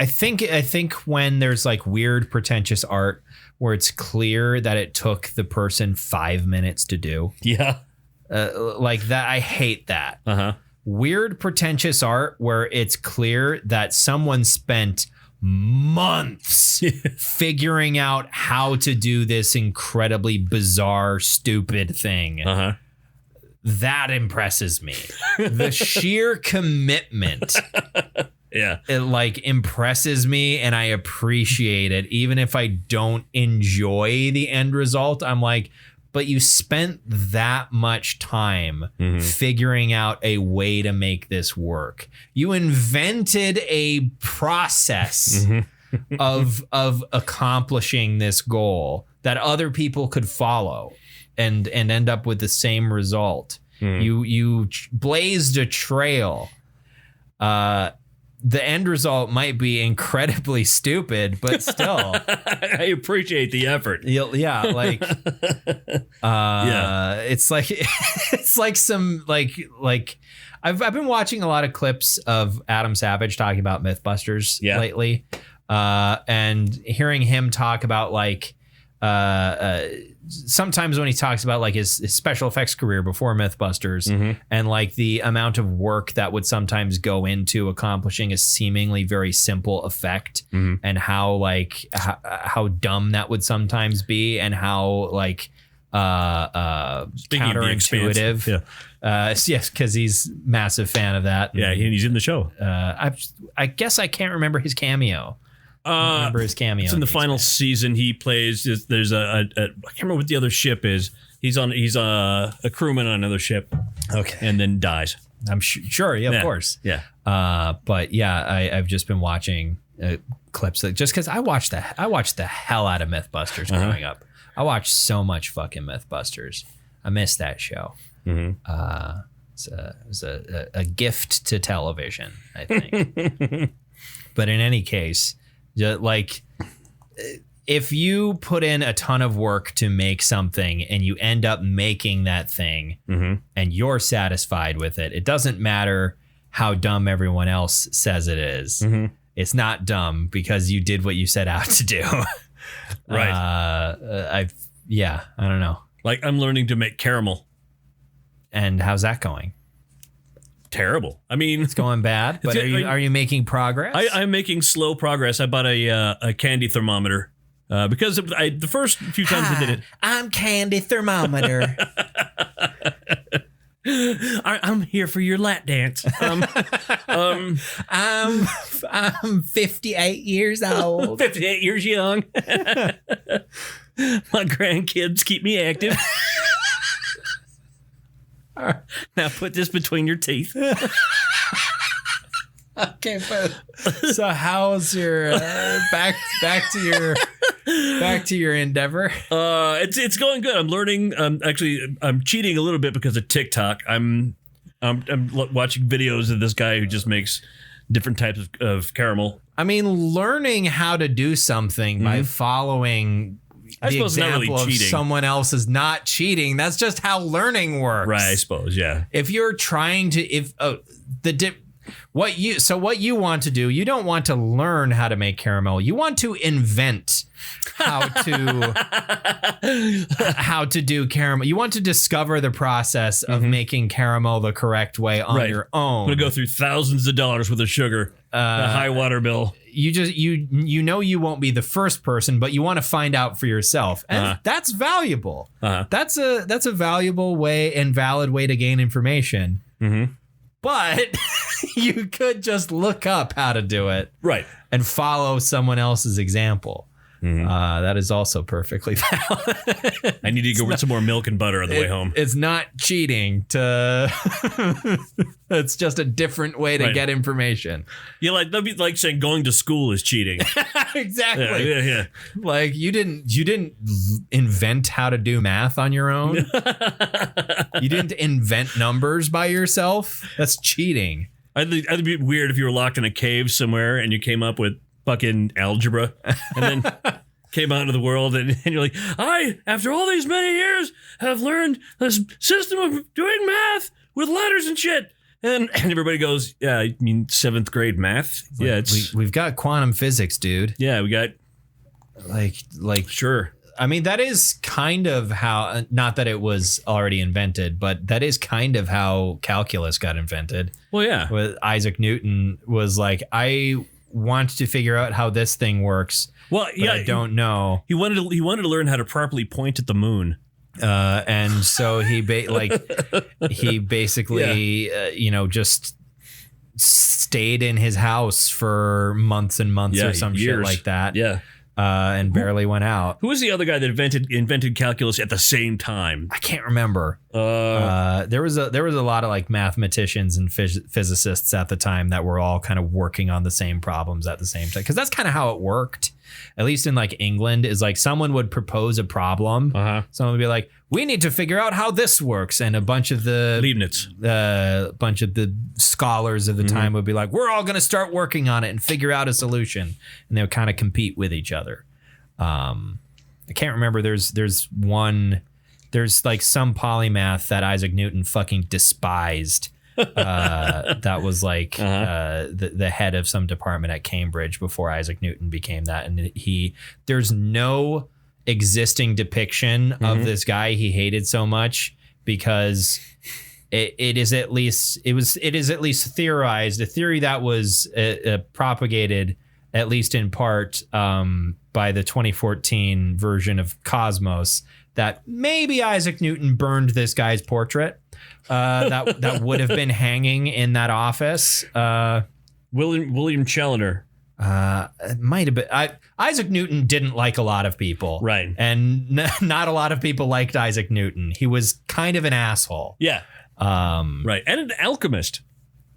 think when there's like weird pretentious art where it's clear that it took the person 5 minutes to do. Yeah. Like that. I hate that. Uh-huh. Weird pretentious art where it's clear that someone spent months figuring out how to do this incredibly bizarre, stupid thing. That impresses me. The sheer commitment. Yeah. It like impresses me, and I appreciate it. Even if I don't enjoy the end result, I'm like, but you spent that much time figuring out a way to make this work. You invented a process of accomplishing this goal that other people could follow and end up with the same result. You blazed a trail. The end result might be incredibly stupid, but still, I appreciate the effort. Yeah, like, it's like some like I've been watching a lot of clips of Adam Savage talking about Mythbusters lately, and hearing him talk about like sometimes when he talks about like his special effects career before Mythbusters and like the amount of work that would sometimes go into accomplishing a seemingly very simple effect and how like how dumb that would sometimes be and how like counterintuitive. Yes, because he's massive fan of that. Yeah, he's in the show. I guess I can't remember his cameo. Remember his cameo. It's in the final season. He plays. There's I can't remember what the other ship is. He's a crewman on another ship. Okay, and then dies. I'm sure. Yeah, of course. Yeah. But yeah, I've just been watching clips that just because I watched the hell out of Mythbusters growing up. I watched so much fucking Mythbusters. I missed that show. It was a gift to television, I think. But in any case. Like, if you put in a ton of work to make something and you end up making that thing and you're satisfied with it, it doesn't matter how dumb everyone else says it is. It's not dumb because you did what you set out to do. Right. I don't know. Like, I'm learning to make caramel. And how's that going? Terrible. I mean, it's going bad, but are you making progress? I'm making slow progress. I bought a candy thermometer because the first few times I did it. I'm candy thermometer. I'm here for your lap dance. I'm 58 years old. 58 years young. My grandkids keep me active. Now put this between your teeth. Okay, but so how's your back to your endeavor? It's going good. I'm learning. I'm cheating a little bit because of TikTok. I'm watching videos of this guy who just makes different types of caramel. I mean, learning how to do something by following the example of someone else is not cheating. That's just how learning works. Right, I suppose, yeah. If you're trying to what you want to do, you don't want to learn how to make caramel. You want to invent how to do caramel. You want to discover the process of making caramel the correct way on your own. I'm going to go through thousands of dollars worth of sugar, a high water bill. You know you won't be the first person, but you want to find out for yourself. And that's valuable. That's a valuable way and valid way to gain information. But you could just look up how to do it. Right. And follow someone else's example. That is also perfectly valid. I need to go get some more milk and butter on the way home. It's not cheating it's just a different way to get information. Yeah, like that'd be like saying going to school is cheating. Exactly. Yeah. Like you didn't invent how to do math on your own. You didn't invent numbers by yourself. That's cheating. I'd be weird if you were locked in a cave somewhere and you came up with fucking algebra and then came out into the world and you're like, after all these many years, have learned this system of doing math with letters and shit. And everybody goes, yeah, I mean 7th grade math. Yeah, we've got quantum physics, dude. Yeah, we got like sure. I mean, that is kind of how, not that it was already invented, but that is kind of how calculus got invented. Well, yeah. With Isaac Newton was like, I want to figure out how this thing works. Well, yeah, I don't know. He wanted to learn how to properly point at the moon. And so he basically just stayed in his house for months and months or some years. Shit like that. Yeah. And barely went out. Who was the other guy that invented calculus at the same time? I can't remember. There was a lot of like mathematicians and physicists at the time that were all kind of working on the same problems at the same time, because that's kind of how it worked. At least in like England, is like someone would propose a problem. Someone would be like, we need to figure out how this works. And a bunch of the Leibniz, bunch of the scholars of the time would be like, we're all going to start working on it and figure out a solution. And they would kind of compete with each other. I can't remember. There's like some polymath that Isaac Newton fucking despised. That was like the head of some department at Cambridge before Isaac Newton became that. And there's no existing depiction of this guy he hated so much, because it is at least theorized, a theory that was propagated at least in part by the 2014 version of Cosmos, that maybe Isaac Newton burned this guy's portrait. That would have been hanging in that office. William Challoner. It might have been. Isaac Newton didn't like a lot of people. Right. And not a lot of people liked Isaac Newton. He was kind of an asshole. Yeah. Right. And an alchemist.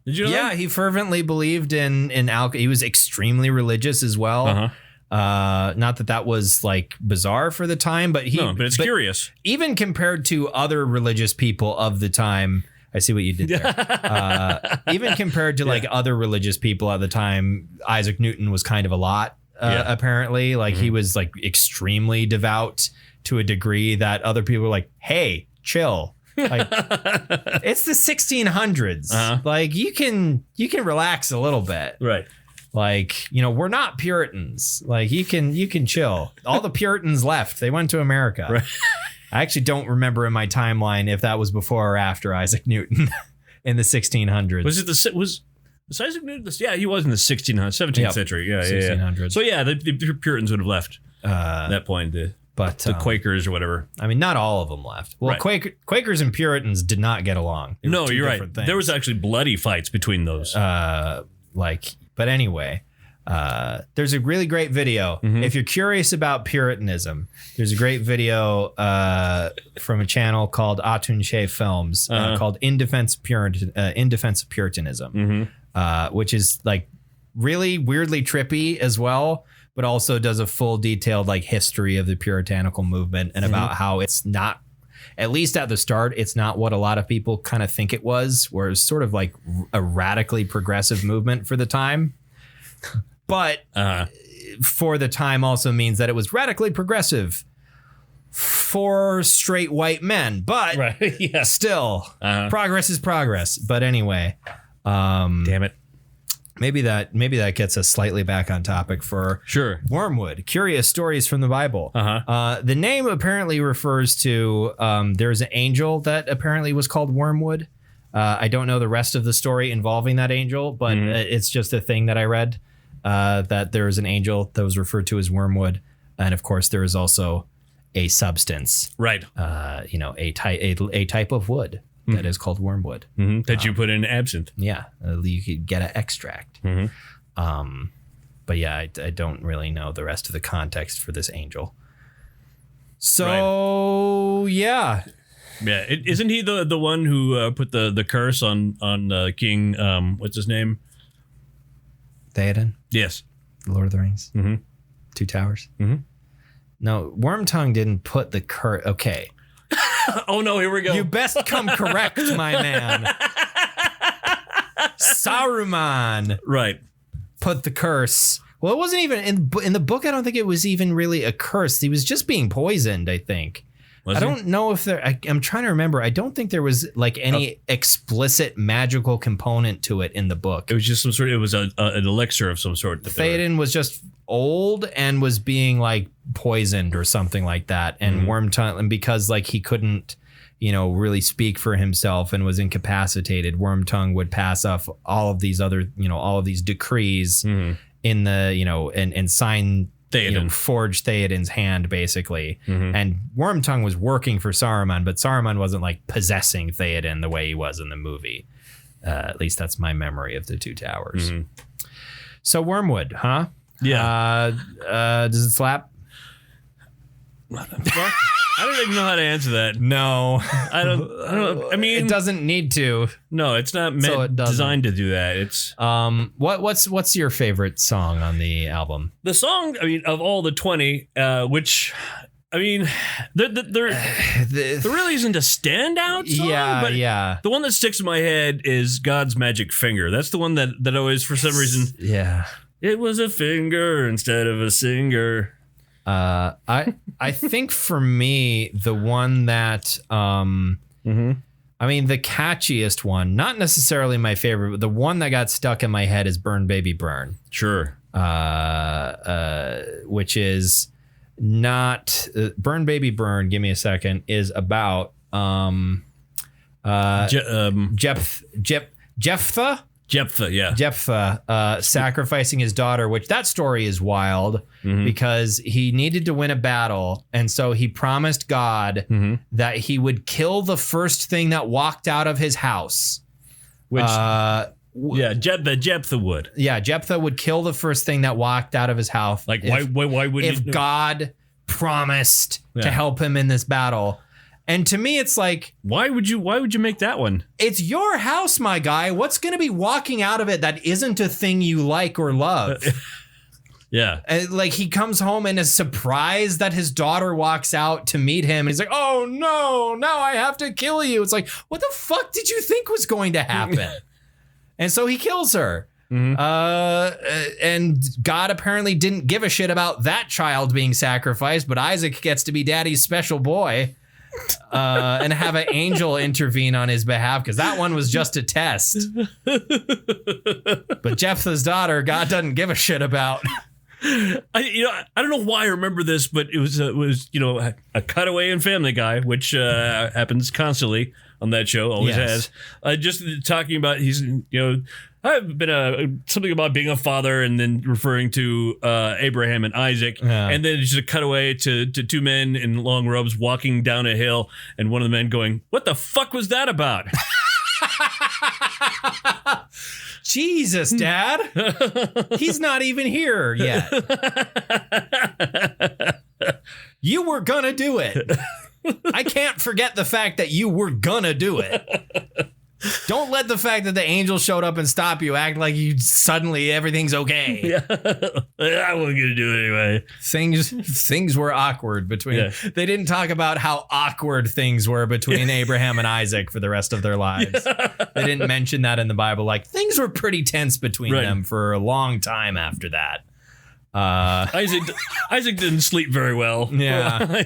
Did you know that? He fervently believed in he was extremely religious as well. Not that was like bizarre for the time, but it's curious. Even compared to other religious people of the time, I see what you did there. Even compared to like other religious people at the time, Isaac Newton was kind of a lot. Apparently, like he was like extremely devout to a degree that other people were like, "Hey, chill." Like, it's the 1600s. Like you can relax a little bit, right? Like, we're not Puritans. Like you can chill. All the Puritans left. They went to America. Right. I actually don't remember in my timeline if that was before or after Isaac Newton in the 1600s. Was Isaac Newton? Yeah, he was in the 1700s, century. Yeah, 1600s. So yeah, the Puritans would have left at that point. But the Quakers or whatever. I mean, not all of them left. Well, right. Quakers and Puritans did not get along. No, you're right. Things. There was actually bloody fights between those. But anyway, there's a really great video. If you're curious about Puritanism, there's a great video from a channel called Atunche Films called In Defense of Puritanism, which is like really weirdly trippy as well, but also does a full detailed like history of the puritanical movement and about how it's not, at least at the start, it's not what a lot of people kind of think it was, where it's sort of like a radically progressive movement for the time. But for the time also means that it was radically progressive for straight white men. But still, progress is progress. But anyway, damn it. Maybe that gets us slightly back on topic for Wormwood, curious stories from the Bible. The name apparently refers to there's an angel that apparently was called Wormwood. I don't know the rest of the story involving that angel, but it's just a thing that I read, that there is an angel that was referred to as Wormwood. And of course, there is also a substance, right? A type of wood that is called wormwood that you put in absinthe. Yeah, you could get an extract. But yeah, I don't really know the rest of the context for this angel. So yeah. Isn't he the one who put the curse on King? What's his name? Theoden. Yes. Lord of the Rings. Two Towers. No, Wormtongue didn't put the curse. Okay. Oh no! Here we go. You best come correct, my man. Saruman, put the curse. Well, it wasn't even in the book. I don't think it was even really a curse. He was just being poisoned, I think. I don't know if I'm trying to remember. I don't think there was like any explicit magical component to it in the book. It was just some sort. It was an elixir of some sort. Theoden was just old and was being like poisoned or something like that. And Wormtongue, and because like he couldn't, really speak for himself and was incapacitated, Wormtongue would pass off all of these other, all of these decrees. in the, and sign Theoden. Forge Theoden's hand, basically. And Wormtongue was working for Saruman, but Saruman wasn't like possessing Theoden the way he was in the movie. At least that's my memory of the Two Towers. So Wormwood, huh? Yeah. Does it slap? I don't even know how to answer that. No, I don't. I mean, it doesn't need to. No, it's not designed to do that. It's what's your favorite song on the album? The song, I mean, of all the 20, which, I mean, there really isn't a standout song. Yeah. The one that sticks in my head is God's Magic Finger. That's the one that always, for some reason, it was a finger instead of a singer. I think for me, the one that I mean, the catchiest one, not necessarily my favorite, but the one that got stuck in my head is Burn Baby Burn. Sure. Which is not Burn Baby Burn. Give me a second. Is about Jephthah sacrificing his daughter, which that story is wild because he needed to win a battle. And so he promised God that he would kill the first thing that walked out of his house. Which, Jephthah would. Yeah, Jephthah would kill the first thing that walked out of his house. Like, why would if God promised to help him in this battle? And to me, it's like, why would you make that one? It's your house, my guy. What's going to be walking out of it that isn't a thing you like or love? Yeah. And like he comes home and is surprised that his daughter walks out to meet him. And he's like, oh, no, now I have to kill you. It's like, what the fuck did you think was going to happen? And so he kills her. And God apparently didn't give a shit about that child being sacrificed. But Isaac gets to be daddy's special boy. And have an angel intervene on his behalf because that one was just a test. But Jephthah's daughter, God doesn't give a shit about. I don't know why I remember this, but it was a cutaway in Family Guy, which happens constantly on that show, always has. Just talking about I've been something about being a father, and then referring to Abraham and Isaac, and then just a cutaway to two men in long robes walking down a hill, and one of the men going, "What the fuck was that about?" Jesus, Dad, he's not even here yet. You were gonna do it. I can't forget the fact that you were gonna do it. Don't let the fact that the angel showed up and stopped you act like you suddenly everything's okay. Yeah. I wasn't gonna do it anyway. Things were awkward between. Yeah. They didn't talk about how awkward things were between Abraham and Isaac for the rest of their lives. They didn't mention that in the Bible. Like things were pretty tense between them for a long time after that. Isaac didn't sleep very well. Yeah.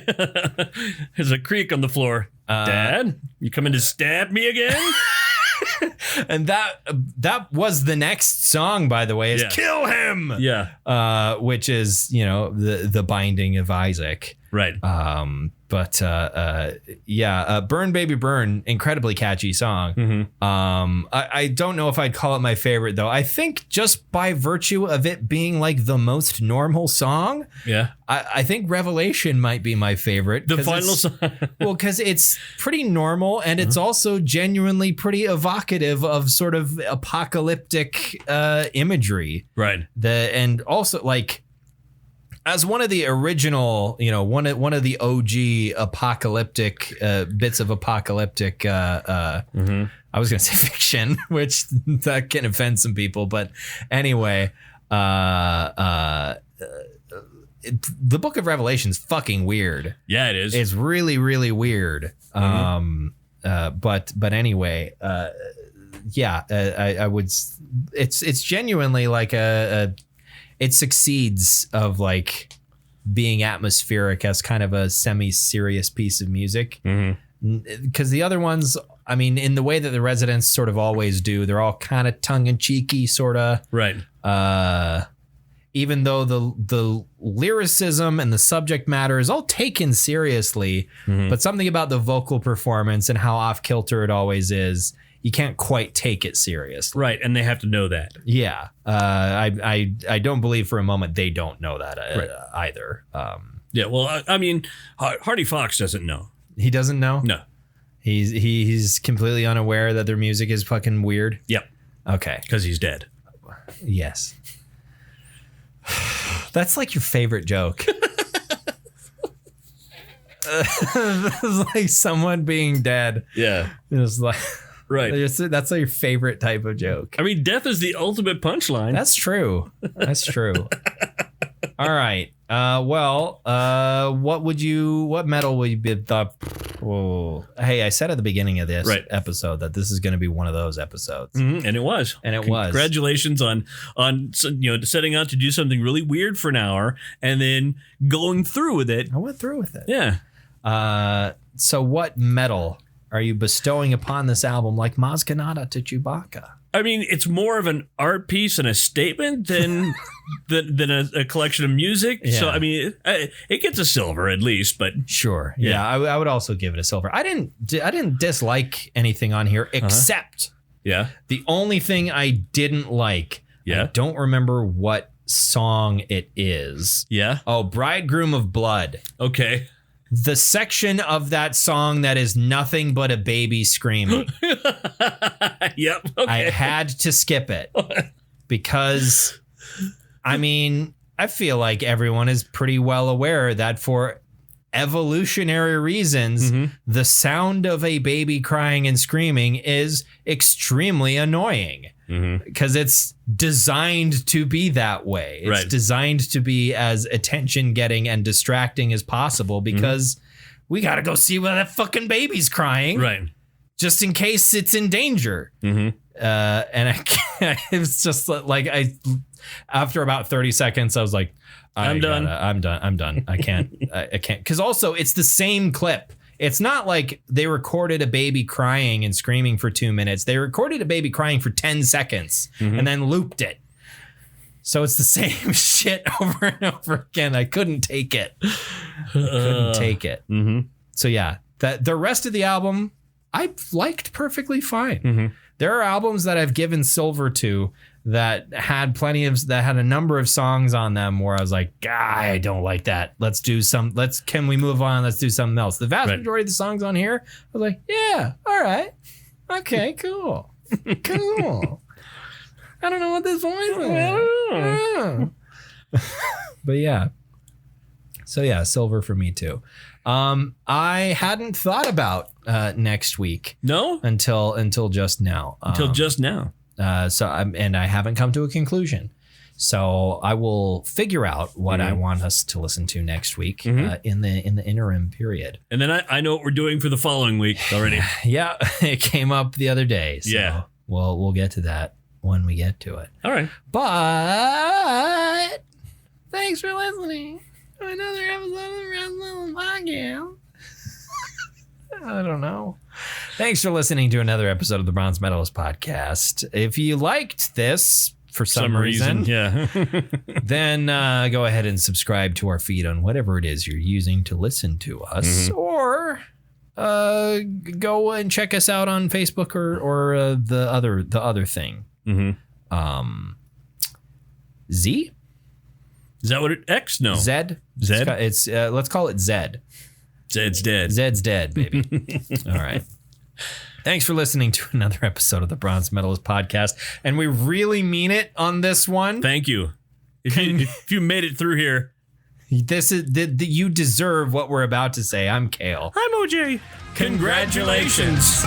There's a creak on the floor. Dad, you coming to stab me again? And that was the next song, by the way, is Kill Him. Yeah. Which is, the binding of Isaac. Right. Burn Baby Burn, incredibly catchy song. I don't know if I'd call it my favorite, though. I think just by virtue of it being like the most normal song, I think Revelation might be my favorite. The final song. Well, because it's pretty normal, and it's also genuinely pretty evocative of sort of apocalyptic imagery. Right. And also like, as one of the original, one of the OG apocalyptic bits of apocalyptic, I was going to say fiction, which that can offend some people. But anyway, the Book of Revelation is fucking weird. Yeah, it is. It's really, really weird. But anyway, I would. It's genuinely like it succeeds of like being atmospheric as kind of a semi-serious piece of music. Because the other ones, I mean, in the way that the Residents sort of always do, they're all kind of tongue-in-cheeky, sort of. Right. Even though the lyricism and the subject matter is all taken seriously, but something about the vocal performance and how off-kilter it always is, you can't quite take it seriously. Right, and they have to know that. Yeah. I don't believe for a moment they don't know that either. Yeah, well, I mean, Hardy Fox doesn't know. He doesn't know? No. He's completely unaware that their music is fucking weird? Yep. Okay. Because he's dead. Yes. That's like your favorite joke. It's like someone being dead. Yeah. It's like, right. That's like your favorite type of joke. I mean, death is the ultimate punchline. That's true. That's true. All right. What metal would you be the? Oh, hey, I said at the beginning of this episode that this is going to be one of those episodes, and it was. Congratulations on setting out to do something really weird for an hour and then going through with it. I went through with it. Yeah. So what metal are you bestowing upon this album, like Maz Kanata to Chewbacca? I mean, it's more of an art piece and a statement than a collection of music. Yeah. So, I mean, it gets a silver at least, but sure. Yeah, I would also give it a silver. I didn't dislike anything on here except the only thing I didn't like. Yeah. I don't remember what song it is. Yeah. Oh, Bridegroom of Blood. Okay. The section of that song that is nothing but a baby screaming. Yep. Okay. I had to skip it because, I mean, I feel like everyone is pretty well aware that for evolutionary reasons, the sound of a baby crying and screaming is extremely annoying because it's designed to be that way. It's designed to be as attention getting and distracting as possible because we got to go see where that fucking baby's crying. Right. Just in case it's in danger. And it was just like, after about 30 seconds, I was like, I'm done. I can't. Because also it's the same clip. It's not like they recorded a baby crying and screaming for 2 minutes. They recorded a baby crying for 10 seconds and then looped it. So it's the same shit over and over again. I couldn't take it. So yeah, the rest of the album, I liked perfectly fine. There are albums that I've given silver to that had a number of songs on them where I was like, I don't like that. Can we move on? Let's do something else. The vast majority of the songs on here, I was like, yeah, all right. Okay, cool. Cool. I don't know what this voice is. But yeah. So yeah, silver for me too. I hadn't thought about next week. No? Until just now. Until just now. I haven't come to a conclusion. So I will figure out what I want us to listen to next week in the interim period. And then I know what we're doing for the following week already. Yeah, it came up the other day. So yeah. We'll get to that when we get to it. All right. But thanks for listening to another episode of the Bronze Podcast. I don't know. Thanks for listening to another episode of the Bronze Metalist Podcast. If you liked this for some reason, then go ahead and subscribe to our feed on whatever it is you're using to listen to us, or go and check us out on Facebook or the other thing. Z? Is that what it? X? No. Zed? Zed? It's let's call it Zed. Zed's dead. Zed's dead, baby. All right. Thanks for listening to another episode of the Bronze Medalist Podcast. And we really mean it on this one. Thank you. If you made it through here. You deserve what we're about to say. I'm Kale. I'm OJ. Congratulations.